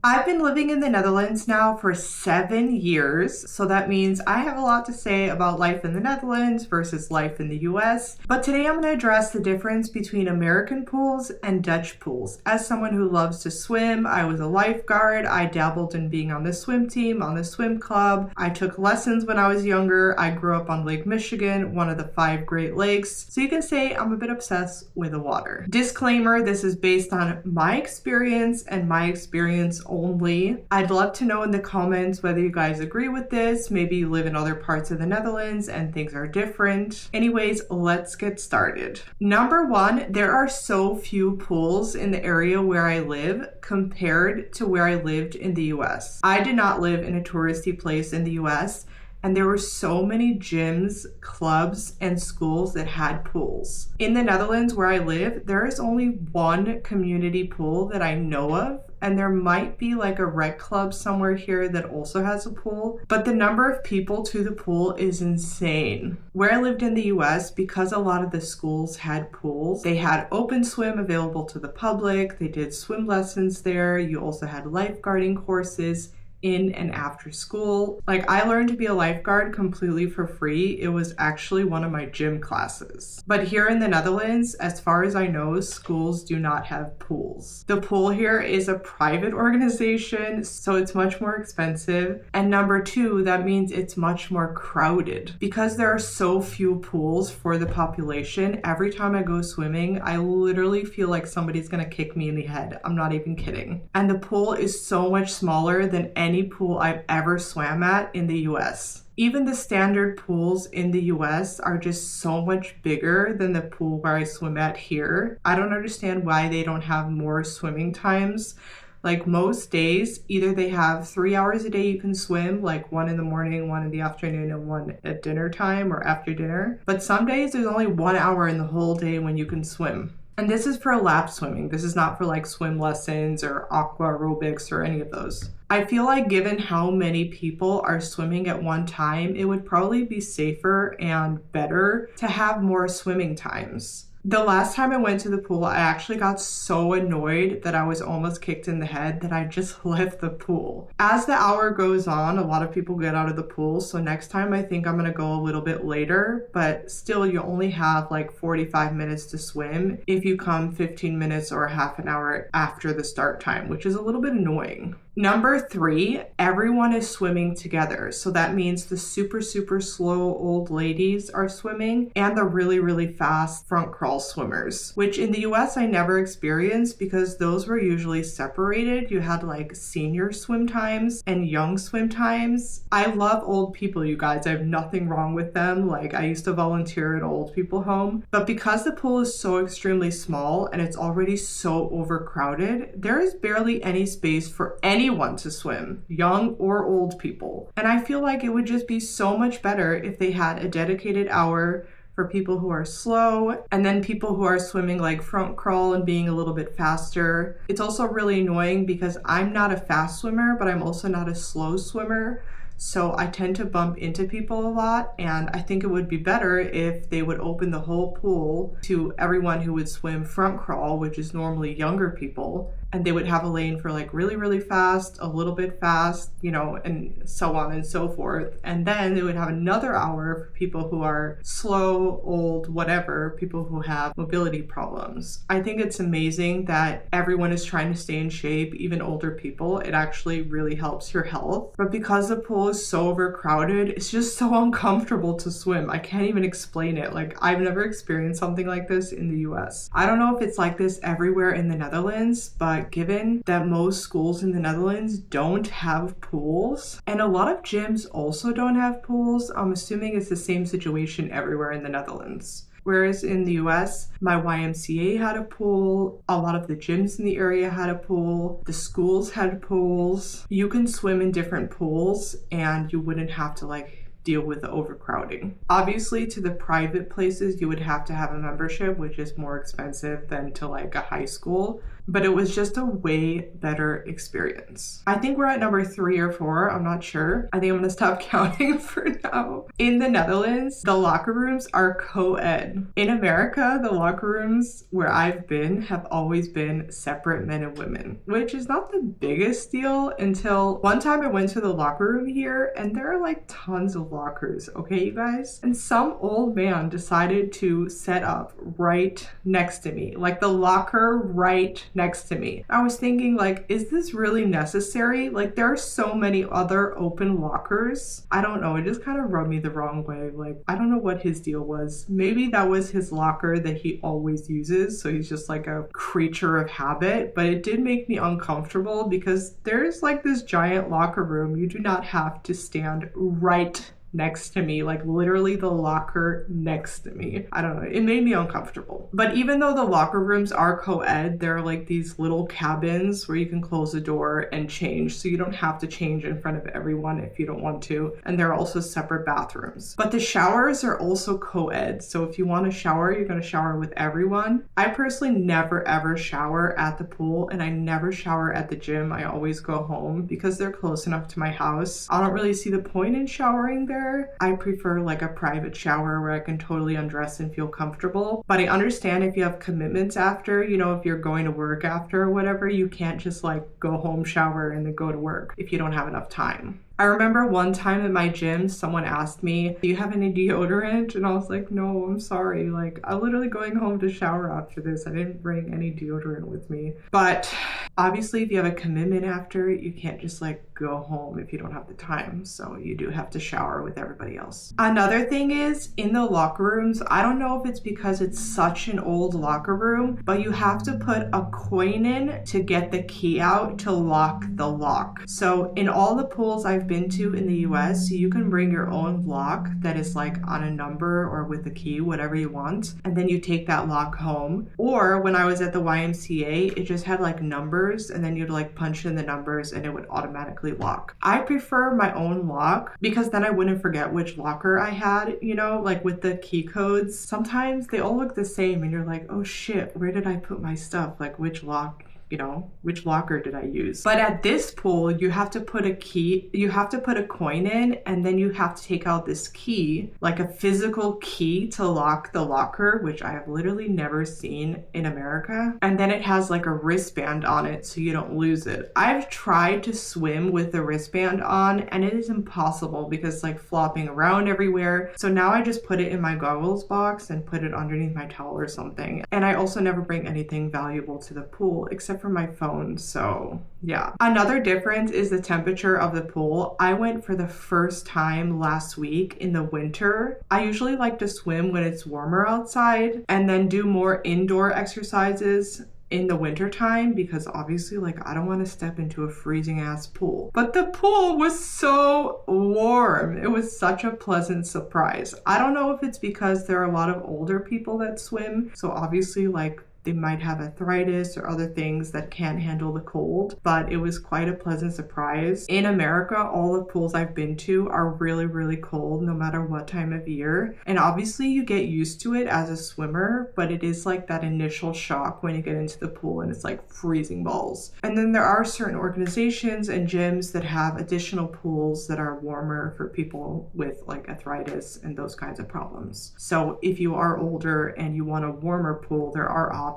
I've been living in the Netherlands now for 7 years, so that means I have a lot to say about life in the Netherlands versus life in the US. But today I'm going to address the difference between American pools and Dutch pools. As someone who loves to swim, I was a lifeguard, I dabbled in being on the swim team, on the swim club. I took lessons when I was younger. I grew up on Lake Michigan, one of the 5 Great Lakes. So you can say I'm a bit obsessed with the water. Disclaimer, this is based on my experience and my experience only. I'd love to know in the comments whether you guys agree with this. Maybe you live in other parts of the Netherlands and things are different. Anyways, let's get started. Number one, there are so few pools in the area where I live compared to where I lived in the US. I did not live in a touristy place in the US, and there were so many gyms, clubs, and schools that had pools. In the Netherlands where I live, there is only one community pool that I know of, and there might be like a rec club somewhere here that also has a pool, but the number of people to the pool is insane. Where I lived in the US, because a lot of the schools had pools, they had open swim available to the public, they did swim lessons there, you also had lifeguarding courses in and after school. Like, I learned to be a lifeguard completely for free. It was actually one of my gym classes. But here in the Netherlands, as far as I know, schools do not have pools. The pool here is a private organization, so it's much more expensive. And number two, that means it's much more crowded. Because there are so few pools for the population, every time I go swimming, I literally feel like somebody's gonna kick me in the head. I'm not even kidding. And the pool is so much smaller than any pool I've ever swam at in the US. Even the standard pools in the US are just so much bigger than the pool where I swim at here. I don't understand why they don't have more swimming times. Like, most days, either they have 3 hours a day you can swim, like 1 in the morning, 1 in the afternoon, and 1 at dinner time or after dinner. But some days there's only 1 hour in the whole day when you can swim. And this is for lap swimming. This is not for like swim lessons or aqua aerobics or any of those. I feel like given how many people are swimming at one time, it would probably be safer and better to have more swimming times. The last time I went to the pool, I actually got so annoyed that I was almost kicked in the head that I just left the pool. As the hour goes on, a lot of people get out of the pool, so next time I think I'm gonna go a little bit later, but still you only have like 45 minutes to swim if you come 15 minutes or half an hour after the start time, which is a little bit annoying. Number 3, everyone is swimming together. So that means the super slow old ladies are swimming and the really fast front crawl swimmers, which in the US I never experienced because those were usually separated. You had like senior swim times and young swim times. I love old people, you guys. I have nothing wrong with them. Like, I used to volunteer at an old people home, but because the pool is so extremely small and it's already so overcrowded, there is barely any space for anyone to swim, young or old people. And I feel like it would just be so much better if they had a dedicated hour for people who are slow and then people who are swimming like front crawl and being a little bit faster. It's also really annoying because I'm not a fast swimmer, but I'm also not a slow swimmer. So I tend to bump into people a lot, and I think it would be better if they would open the whole pool to everyone who would swim front crawl, which is normally younger people, and they would have a lane for like really fast, a little bit fast, you know, and so on and so forth. And then they would have another hour for people who are slow, old, whatever, people who have mobility problems. I think it's amazing that everyone is trying to stay in shape, even older people. It actually really helps your health. But because the pool is so overcrowded, it's just so uncomfortable to swim. I can't even explain it. Like, I've never experienced something like this in the US. I don't know if it's like this everywhere in the Netherlands, but given that most schools in the Netherlands don't have pools, and a lot of gyms also don't have pools, I'm assuming it's the same situation everywhere in the Netherlands. Whereas in the US, my YMCA had a pool, a lot of the gyms in the area had a pool, the schools had pools. You can swim in different pools and you wouldn't have to like deal with the overcrowding. Obviously, to the private places, you would have to have a membership, which is more expensive than to like a high school. but it was just a way better experience. I think we're at number 3 or 4. I'm not sure. I think I'm gonna stop counting for now. In the Netherlands, the locker rooms are co-ed. In America, the locker rooms where I've been have always been separate men and women, which is not the biggest deal until one time I went to the locker room here and there are like tons of lockers, okay, you guys? And some old man decided to set up right next to me, like the locker right next to me. I was thinking, like, is this really necessary? Like, there are so many other open lockers. I don't know, it just kind of rubbed me the wrong way. Like, I don't know what his deal was. Maybe that was his locker that he always uses, so he's just like a creature of habit, but it did make me uncomfortable because there's like this giant locker room. You do not have to stand right next to me, like literally the locker next to me. I don't know, it made me uncomfortable. But even though the locker rooms are co-ed, there are like these little cabins where you can close the door and change, so you don't have to change in front of everyone if you don't want to. And there are also separate bathrooms. But the showers are also co-ed, so if you want to shower, you're going to shower with everyone. I personally never ever shower at the pool, and I never shower at the gym. I always go home because they're close enough to my house. I don't really see the point in showering there. I prefer like a private shower where I can totally undress and feel comfortable. But I understand if you have commitments after, you know, if you're going to work after or whatever, you can't just like go home, shower, and then go to work if you don't have enough time. I remember one time at my gym, someone asked me, do you have any deodorant? And I was like, no, I'm sorry. Like, I'm literally going home to shower after this. I didn't bring any deodorant with me. But obviously, if you have a commitment after, you can't just like go home if you don't have the time. So you do have to shower with everybody else. Another thing is, in the locker rooms, I don't know if it's because it's such an old locker room, but you have to put a coin in to get the key out to lock the lock. So in all the pools I've been to in the US, you can bring your own lock that is like on a number or with a key, whatever you want, and then you take that lock home. Or when I was at the YMCA, it just had like numbers, and then you'd like punch in the numbers and it would automatically lock. I prefer my own lock because then I wouldn't forget which locker I had, you know, like with the key codes. Sometimes they all look the same and you're like, oh shit, where did I put my stuff? Like which lock, you know, which locker did I use? But at this pool, you have to put a key, you have to put a coin in, and then you have to take out this key, like a physical key to lock the locker, which I have literally never seen in America. And then it has like a wristband on it so you don't lose it. I've tried to swim with the wristband on and it is impossible because it's like flopping around everywhere. So now I just put it in my goggles box and put it underneath my towel or something. And I also never bring anything valuable to the pool except for my phone. So yeah. Another difference is the temperature of the pool. I went for the first time last week in the winter. I usually like to swim when it's warmer outside and then do more indoor exercises in the winter time because obviously like I don't want to step into a freezing ass pool. But the pool was so warm. It was such a pleasant surprise. I don't know if it's because there are a lot of older people that swim, so obviously like they might have arthritis or other things that can't handle the cold, but it was quite a pleasant surprise. In America, all the pools I've been to are really, really cold no matter what time of year. And obviously you get used to it as a swimmer, but it is like that initial shock when you get into the pool and it's like freezing balls. And then there are certain organizations and gyms that have additional pools that are warmer for people with like arthritis and those kinds of problems. So if you are older and you want a warmer pool, there are options.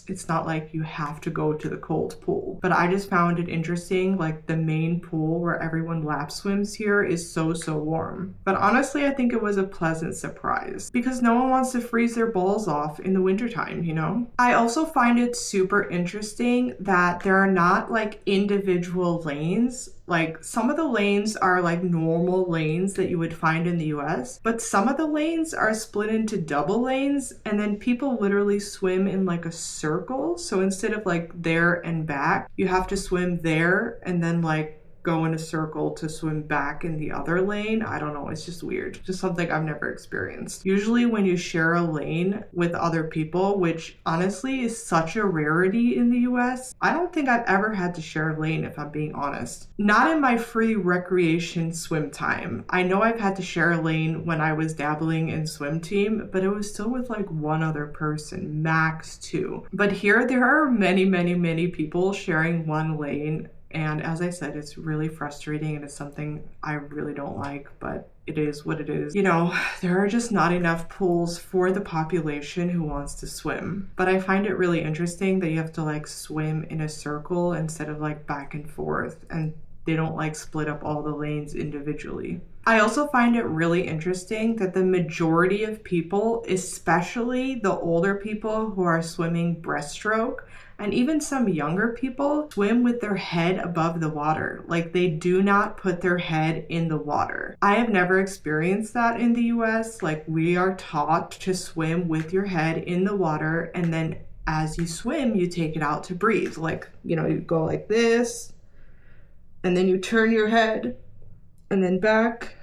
It's not like you have to go to the cold pool. But I just found it interesting, like the main pool where everyone lap swims here is so warm. But honestly, I think it was a pleasant surprise because no one wants to freeze their balls off in the wintertime, you know? I also find it super interesting that there are not like individual lanes. Like some of the lanes are like normal lanes that you would find in the US, but some of the lanes are split into double lanes and then people literally swim in like a circle. So instead of like there and back, you have to swim there and then like go in a circle to swim back in the other lane. I don't know, it's just weird. Just something I've never experienced. Usually when you share a lane with other people, which honestly is such a rarity in the US, I don't think I've ever had to share a lane, if I'm being honest. Not in my free recreation swim time. I know I've had to share a lane when I was dabbling in swim team, but it was still with like one other person, max two. But here there are many people sharing one lane. And as I said, it's really frustrating and it's something I really don't like, but it is what it is. You know, there are just not enough pools for the population who wants to swim. But I find it really interesting that you have to like swim in a circle instead of like back and forth, and they don't like split up all the lanes individually. I also find it really interesting that the majority of people, especially the older people who are swimming breaststroke, and even some younger people, swim with their head above the water. Like they do not put their head in the water. I have never experienced that in the US. Like we are taught to swim with your head in the water, and then as you swim, you take it out to breathe. Like, you know, you go like this, and then you turn your head, and then back,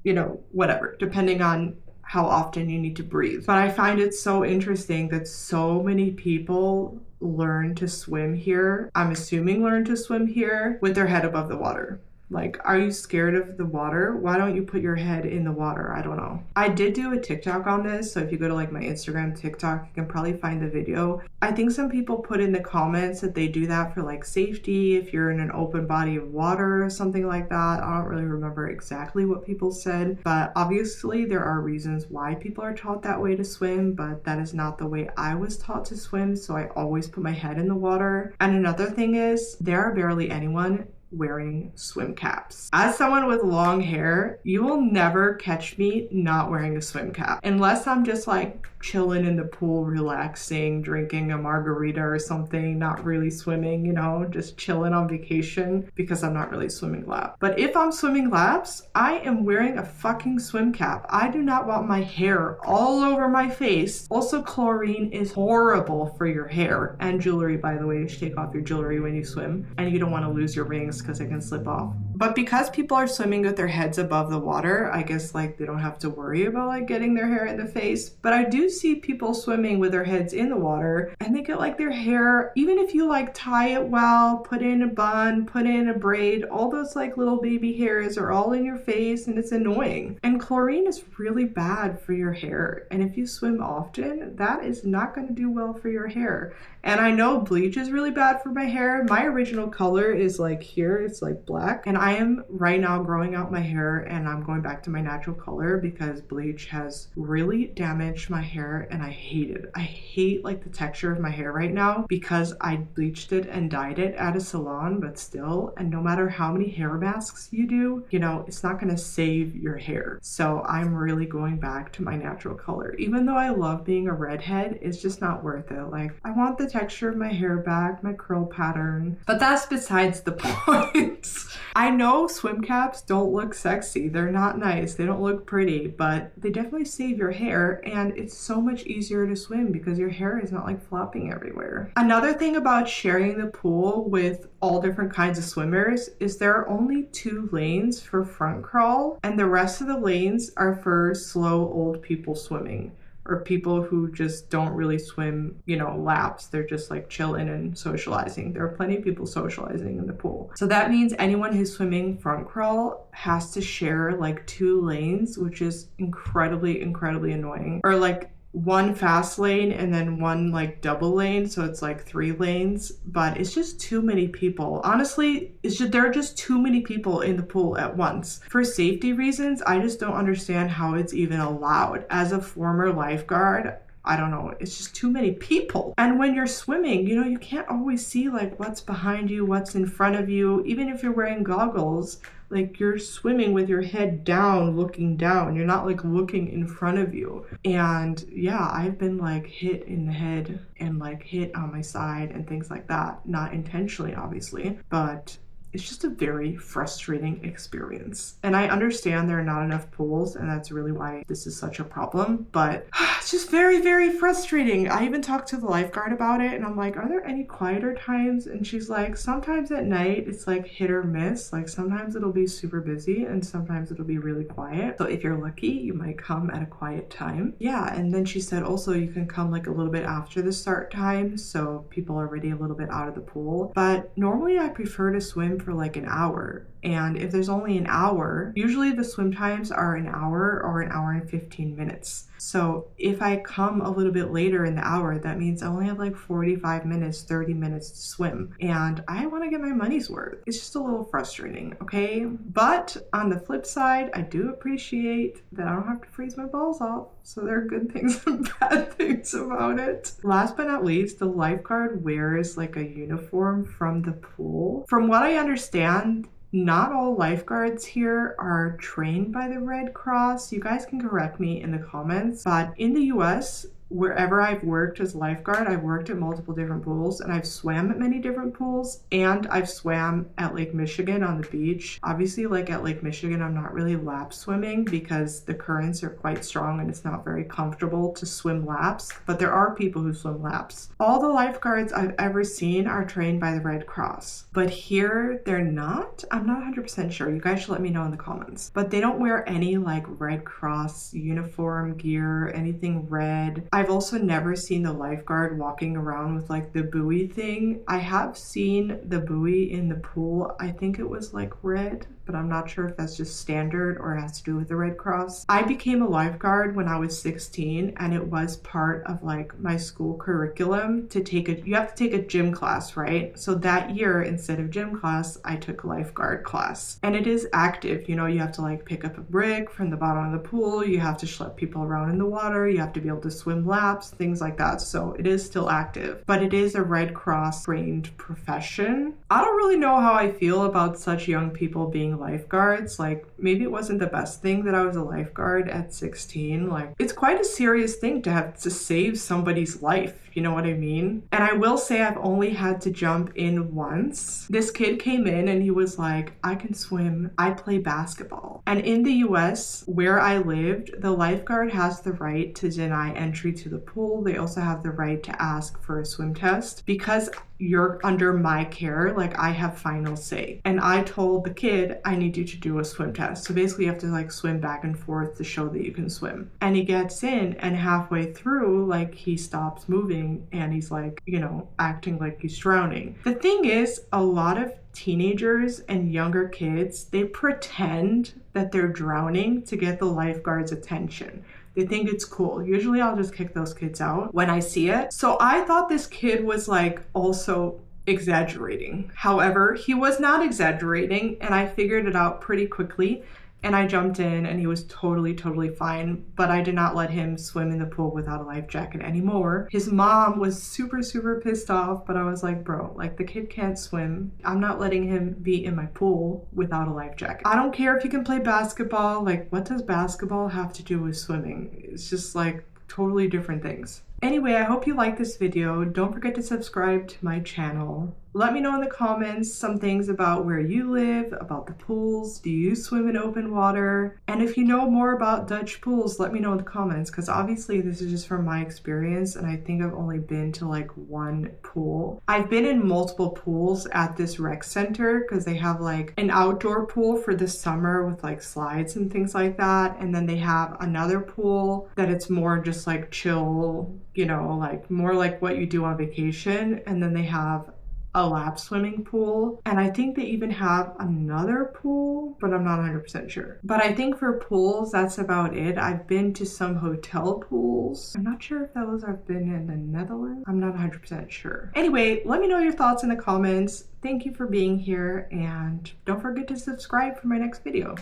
you know, whatever, depending on how often you need to breathe. But I find it so interesting that so many people learn to swim here. I'm assuming learn to swim here with their head above the water. Like, are you scared of the water? Why don't you put your head in the water? I don't know. I did do a TikTok on this, so if you go to like my Instagram, TikTok, you can probably find the video. I think some people put in the comments that they do that for like safety, if you're in an open body of water or something like that. I don't really remember exactly what people said, but obviously there are reasons why people are taught that way to swim, but that is not the way I was taught to swim, so I always put my head in the water. And another thing is, there are barely anyone wearing swim caps. As someone with long hair, you will never catch me not wearing a swim cap unless I'm just like chilling in the pool, relaxing, drinking a margarita or something, not really swimming, you know, just chilling on vacation because I'm not really swimming lap. But if I'm swimming laps, I am wearing a fucking swim cap. I do not want my hair all over my face. Also, chlorine is horrible for your hair and jewelry, by the way. You should take off your jewelry when you swim, and you don't want to lose your rings because it can slip off. But because people are swimming with their heads above the water, I guess like they don't have to worry about like getting their hair in the face. But I do see people swimming with their heads in the water, and they get like their hair, even if you like tie it well, put in a bun, put in a braid, all those like little baby hairs are all in your face, and it's annoying. And chlorine is really bad for your hair, and if you swim often, that is not going to do well for your hair. And I know bleach is really bad for my hair. My original color is like here, it's like black, and I am right now growing out my hair, and I'm going back to my natural color because bleach has really damaged my hair, and I hate it. I hate like the texture of my hair right now because I bleached it and dyed it at a salon, but still, and no matter how many hair masks you do, you know, it's not gonna save your hair. So I'm really going back to my natural color. Even though I love being a redhead, it's just not worth it. Like, I want the texture of my hair back, my curl pattern, but that's besides the point. I know swim caps don't look sexy. They're not nice. They don't look pretty, but they definitely save your hair, and it's so much easier to swim because your hair is not like flopping everywhere. Another thing about sharing the pool with all different kinds of swimmers is there are only 2 lanes for front crawl, and the rest of the lanes are for slow old people swimming, or people who just don't really swim, you know, laps. They're just like chilling and socializing. There are plenty of people socializing in the pool. So that means anyone who's swimming front crawl has to share like 2 lanes, which is incredibly annoying. Or like 1 fast lane and then 1 like double lane, so it's like 3 lanes, but it's just too many people. Honestly, there are just too many people in the pool at once. For safety reasons, I just don't understand how it's even allowed. As a former lifeguard, I don't know, it's just too many people. And when you're swimming, you know, you can't always see like what's behind you, what's in front of you. Even if you're wearing goggles, like you're swimming with your head down, looking down. You're not like looking in front of you. And yeah, I've been like hit in the head and like hit on my side and things like that. Not intentionally, obviously, but it's just a very frustrating experience. And I understand there are not enough pools, and that's really why this is such a problem, but it's just very, very frustrating. I even talked to the lifeguard about it, and I'm like, are there any quieter times? And she's like, sometimes at night it's like hit or miss. Like sometimes it'll be super busy and sometimes it'll be really quiet. So if you're lucky, you might come at a quiet time. Yeah, and then she said also you can come like a little bit after the start time, so people are already a little bit out of the pool. But normally I prefer to swim for like an hour. And if there's only an hour, usually the swim times are an hour or an hour and 15 minutes. So if I come a little bit later in the hour, that means I only have like 45 minutes, 30 minutes to swim. And I want to get my money's worth. It's just a little frustrating, okay? But on the flip side, I do appreciate that I don't have to freeze my balls off. So there are good things and bad things about it. Last but not least, the lifeguard wears like a uniform from the pool. From what I understand, not all lifeguards here are trained by the Red Cross. You guys can correct me in the comments, but in the US, wherever I've worked as a lifeguard, I've worked at multiple different pools, and I've swam at many different pools, and I've swam at Lake Michigan on the beach. Obviously, like at Lake Michigan, I'm not really lap swimming because the currents are quite strong and it's not very comfortable to swim laps, but there are people who swim laps. All the lifeguards I've ever seen are trained by the Red Cross, but here they're not. I'm not 100% sure. You guys should let me know in the comments. But they don't wear any like Red Cross uniform gear, anything red. I've also never seen the lifeguard walking around with like the buoy thing. I have seen the buoy in the pool. I think it was like red, but I'm not sure if that's just standard or has to do with the Red Cross. I became a lifeguard when I was 16, and it was part of like my school curriculum to take you have to take a gym class, right? So that year, instead of gym class, I took a lifeguard class. And it is active, you know, you have to like pick up a brick from the bottom of the pool, you have to schlep people around in the water, you have to be able to swim laps, things like that. So it is still active, but it is a Red Cross trained profession. I don't really know how I feel about such young people being lifeguards. Like maybe it wasn't the best thing that I was a lifeguard at 16. Like it's quite a serious thing to have to save somebody's life. You know what I mean? And I will say I've only had to jump in once. This kid came in and he was like, I can swim, I play basketball. And in the US, where I lived, the lifeguard has the right to deny entry to the pool. They also have the right to ask for a swim test. Because you're under my care, like I have final say. And I told the kid, I need you to do a swim test. So basically you have to like swim back and forth to show that you can swim. And he gets in, and halfway through, like he stops moving and he's like, you know, acting like he's drowning. The thing is, a lot of teenagers and younger kids, they pretend that they're drowning to get the lifeguard's attention. They think it's cool. Usually I'll just kick those kids out when I see it. So I thought this kid was like also exaggerating. However, he was not exaggerating, and I figured it out pretty quickly. And I jumped in and he was totally fine, but I did not let him swim in the pool without a life jacket anymore. His mom was super pissed off, but I was like, bro, like the kid can't swim. I'm not letting him be in my pool without a life jacket. I don't care if you can play basketball. Like, what does basketball have to do with swimming? It's just like totally different things. Anyway, I hope you liked this video. Don't forget to subscribe to my channel. Let me know in the comments some things about where you live, about the pools. Do you swim in open water? And if you know more about Dutch pools, let me know in the comments, because obviously this is just from my experience, and I think I've only been to like one pool. I've been in multiple pools at this rec center because they have like an outdoor pool for the summer with like slides and things like that. And then they have another pool that it's more just like chill, you know, like more like what you do on vacation. And then they have a lap swimming pool, and I think they even have another pool, but I'm not 100% sure. But I think for pools, that's about it. I've been to some hotel pools. I'm not sure if those have been in the Netherlands. I'm not 100% sure. Anyway, let me know your thoughts in the comments. Thank you for being here, and don't forget to subscribe for my next video.